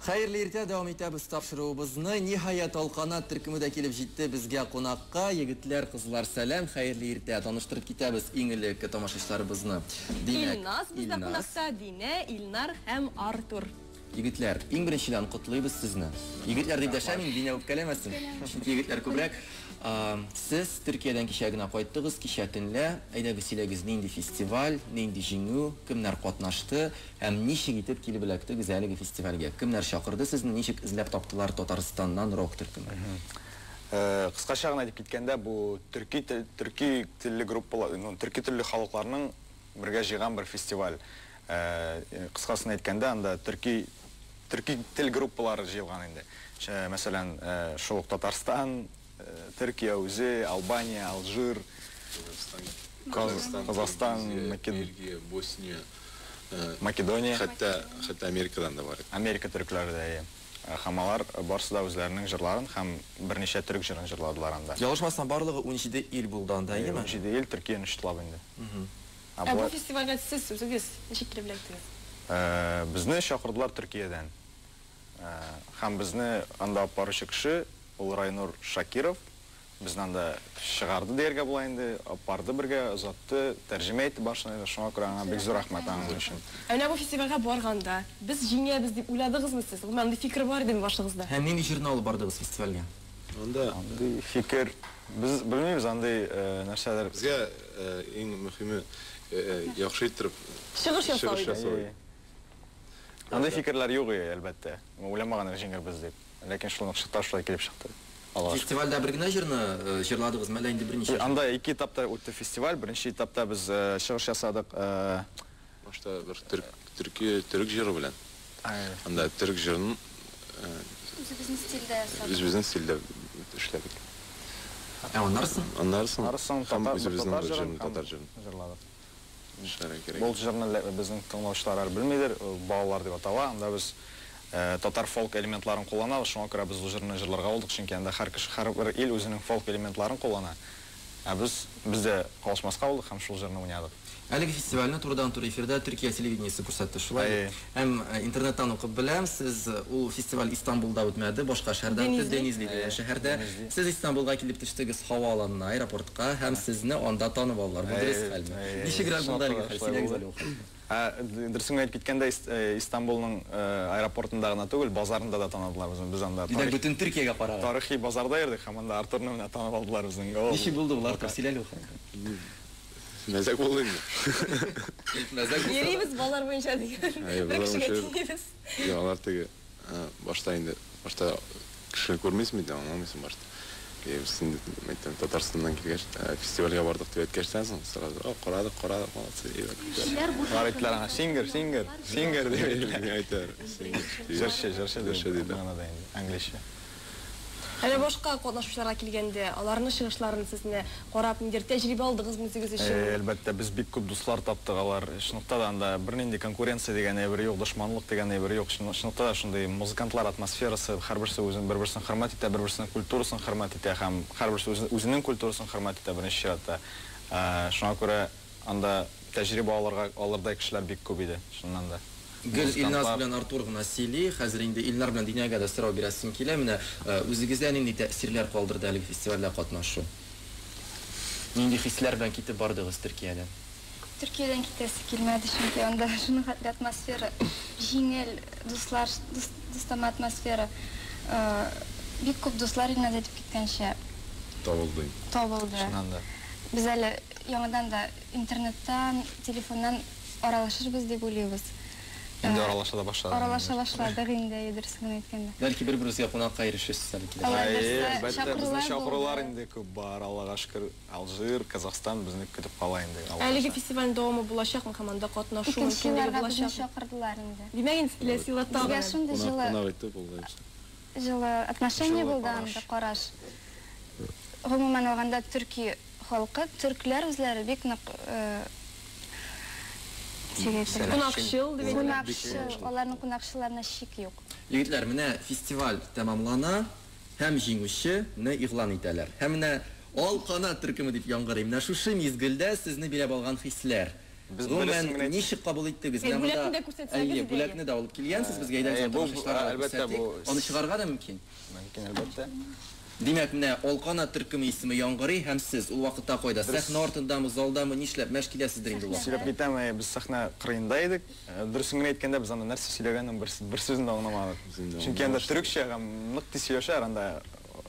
Xayrli irte devam etəbiz tapşırığımızı. Nihayet Alqanat türkümü de kelip җитте bizge qonaqqa. Егетләр, кызлар, сәлам. Xayrli irte tanıştırıp kitəbiz иңелек тамашачыларыбызны. Илназ бездә кунакта, Дине, Илнар һәм Артур. Егетләр, иң беренчедән котлыйбыз сезне. Егетләр дип дәшәмин, Дине үпкәләмәсен. Чөнки егетләр күбрәк. Сез Төркиядән кичә генә кайттыгыз, кичә төнлә. Әйдәгез сөйләгез, нинди фестиваль, нинди җиңү, кемнәр катнашты һәм ничек итеп килеп эләктегез әлеге фестивальгә? Кемнәр чакырды сезне, ничек эзләп таптылар Татарстаннан рок төркеме? Кыскача гына дип киткәндә, бу төрки телле группалар, төрки телле халыкларның бергә җыйган бер фестиваль. Кыскасын әйткәндә, анда төрки тел группалары җыелган инде. Мәсәлән, шул Татарстан, Türkiye, Uze, Albanya, Alжир, Казахстан, Бельгия, Босния, Македония. Хәтта Америкадан да бар. Америка төркләре дә. Һәм алар барысы да үзләренең җырларын һәм берничә төрк җырын җырладылар анда. Ялгышмасам, барлыгы 17 ил булды анда, әйеме? 17 ил Төркиянең штабы инде. Бу фестивальгә сез үзегез ничек килеп эләктегез? Безне чакырдылар Төркиядән. Һәм безне анда апаручы кеше ул Райнур Шакиров. Безне анда чыгарды дәргә була инде, апарды бергә, озатты, тәрҗемә итте башына, шуңа күрә аңа бик зур рәхмәт аңа өчен. Әнә бу фестивальгә барганда, без җиңәбез дип уйладыгызмы сез? Менә фикер бар иде башыгызда. Һәм нинди җырны алып бардыгыз фестивальгә? Анда Фикер без белмибез андай нәрсәләр. Безгә иң мөһиме яхшы итеп Чыгыш ясау. Андай фикерләр юк иде, әлбәттә. Уйламаган җиңербез дип. Ләкин шуның шулай килеп чыкты. Фестивальдә бер генә җырны җырладыгыз, мәлә инде берничә. Анда 2 этапта үтте фестиваль. Беренче этапта без чыгыш ясадык. Башта бер төрк җыры белән. Анда төрк җырын үзебезнең стильдә эшләдек. Аннарсын татар җырын җырладык. Шәрәкерәк. Бу җырны безнең тыңлаучылар белмидер, балалар дип атала. Анда без татар фолк элементларын кулланабыз, шуңа күрә без җырны җырларга булдык, чөнки анда һәр бер ил үзенең фолк элементларын куллана. Бездә калышмаска булдык һәм шул җырны уйнадык. Әлеге фестивальне турыдан-тур эфирдә Төркия телевидениесе күрсәтте шулай. Һәм интернеттан укып беләм, сез ул фестиваль Истанбулда үтмәде, башка шәһәрдә, Денизли шәһәрдә. Сез Истанбулга килеп төштегез һаваланына, аэропортка һәм сезне анда танып алдылар. Бу дөрес хәлме? Ничегрәк булды әлеге хәл? Дөресен әйтеп киткәндә, Истанбулның аэропортында гына түгел, базарында да таныдылар безне. Без анда бөтен Төркиягә караган. Тарихи базарда йөрдек, һәм анда Артурны менә танып алдылар безне. Ничек булды булар? Сөйләле. Мәзәк булды инде. Йөрибез балалар буенча дигән. Бер кешегә тиңбез. Алар теге башта кеше күрмисезме дә, аңламыйсың башта. Син мәктәп Татарстаннан килгәч, фестивальгә бардык дип әйткәчтән соң, сразу карадык, молодцы. Гаритлар аңа сингер дип әйтәр. Җырчы дип английчә. Әле башка катнашучыларга килгәндә, аларның чыгышларын сезне карап, ниндидер тәҗрибә алдыгызмы үзегез өчен? Әлбәттә, без бик күп дуслар таптык алар. Шунлыкта да анда бернинди конкуренция дигән әйбер юк, дошманлык дигән әйбер юк. Шунлыкта да шундый музыкантлар атмосферасы, һәрберсе үзен бер-берсен хөрмәт итә, бер-берсенең культурасын хөрмәт итә һәм һәрберсе үзенең культурасын хөрмәт итә беренче чиратта. Шуңа күрә анда тәҗрибә алырдай кешеләр бик күп иде, шуннан да. Гел Илназ белән Артур гына сөйли, хәзер инде Илнар белән Динягә дә сорау бирәсем килә. Менә үзегездә нинди тәэсирләр калдырды әлеге фестивальдә катнашу? Нинди хисләр белән китеп бардыгыз Төркиядән? Төркиядән китәсе килмәде, чөнки анда шуның хәтле атмосфера, җиңел дуслар, дустам атмосфера. Бик күп дуслар инде дип киткәнчә Табылды. Шуннан да. Без әле яңадан да интернеттан, телефоннан аралашырбыз дип уйлыйбыз. Инде аралаша да башлады. Аралаша башладык инде, дөресен әйткәндә. Бәлки бер-берегезгә кунакка ирешәсез әле килә. Безне чакырулар инде күп бар, Аллага шөкер. Алжир, Казахстан безне көтеп кала инде. Әлеге фестиваль дәвамы булачакмы һәм анда катнашу мөмкинлеге булачак? Чакырдылар инде. Димәк, киләсе елда Безгә шундый җылы отношение булды анда, караш. Гомумән алганда төрки халкы, төркләр үзләре бик нык кунакчыл дип әйтәләр. Аларның кунакчыларына шик юк. Егетләр, менә фестиваль тәмамлана, һәм җиңүчене игълан итәләр. Һәм менә Алканат төркеме дип яңгырый. Менә шушы мизгелдә сезне биләп алган хисләр. Гомумән ничек кабул иттегез? Бүләкне дә күрсәтсәгез иде. Бүләкне дә алып килгәнсез безгә әйдәгез Бу, тамашачыларга әлбәттә, күрсәтик. бу- Аны чыгарга да мөмкин. Мөмкин, әлбәттә. Димәк, менә Алканат төркеме исеме яңгырый һәм сез ул вакытта кайда? Сәхнә артындамы, залдамы, нишләп мәш киләсездер инде ул вакытта? Сөйләп китәм, без сахна кырыенда идек. Дөресен генә әйткәндә, без аны нәрсә сөйләгәнен бер сүзен дә аңламадык. Чөнки анда төрекчә һәм нык тиз сөйләшәләр, анда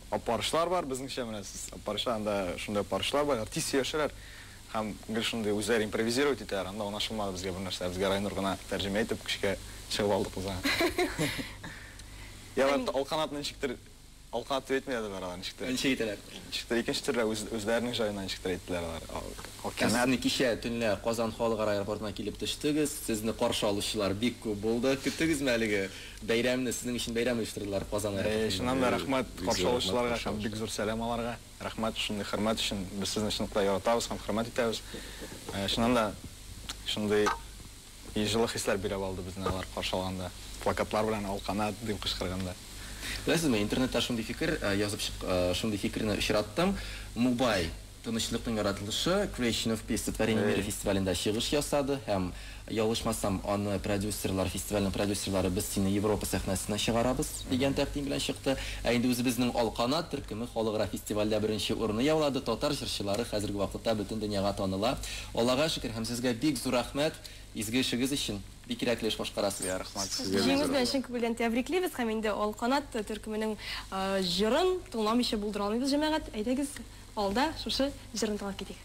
апарышлар бар, безнеңчә менә сез апарышлар, анда шундай апарышлар бар, тиз сөйләшәләр. Һәм гел шундай үзләре импровизировать итәләр, анда аңлашылмады безгә бер нәрсә, безгә Райнур гына тәрҗемә итеп кешегә чыгып алдык уза. Я Алканат ничектер Алканат дип әйтмәде бар алар ничектер. Ничек әйтәләр? Ничектер икенче төрле үзләренең җаеннан ничектер әйттеләр алар. Сезне кичә төнлә Казан халыкара аэропортына килеп төштегез. Сезне каршы алучылар бик күп булды. Көттегезме әлеге бәйрәмне, сезнең өчен бәйрәм оештырдылар Казан аэропортында? Шуннан да рәхмәт каршы алучыларга һәм бик зур сәлам аларга. Рәхмәт шундый хөрмәт өчен. Без сезне чынлыкта яратабыз һәм хөрмәт итәбез. Шуннан да шундый җылы хисләр биреп алды безне алар каршы алганда. Плакатлар белән Алканат дип кычкырганда. Беләсезме, интернетта шундый фикер язып шундый фикерне очраттым. Мубай Тынычлыкның яратылышы Creation of Peace Сотворение мира фестивалендә чыгыш ясады һәм ялгышмасам аны продюсерлар, фестивальнең продюсерлары без сине Европа сәхнәсенә чыгарабыз дигән тәкъдим белән чыкты. Инде үзебезнең Алканат төркеме халыкара фестивальдә беренче урынны яулады. Татар җырчылары хәзерге вакытта бөтен дөньяга таныла. Аллага шөкер һәм сезгә бик зур рәхмәт изге эшегез өчен. Бик кирәкле эш башкарасыз. Рәхмәт. Җиңүз белән чын белән тәбриклибез һәм инде Алканат төркеменең җырын тыңламыйча булдыра алмыйбыз җәмәгать. Әйдәгез алда шушы җырын тыңлап китик.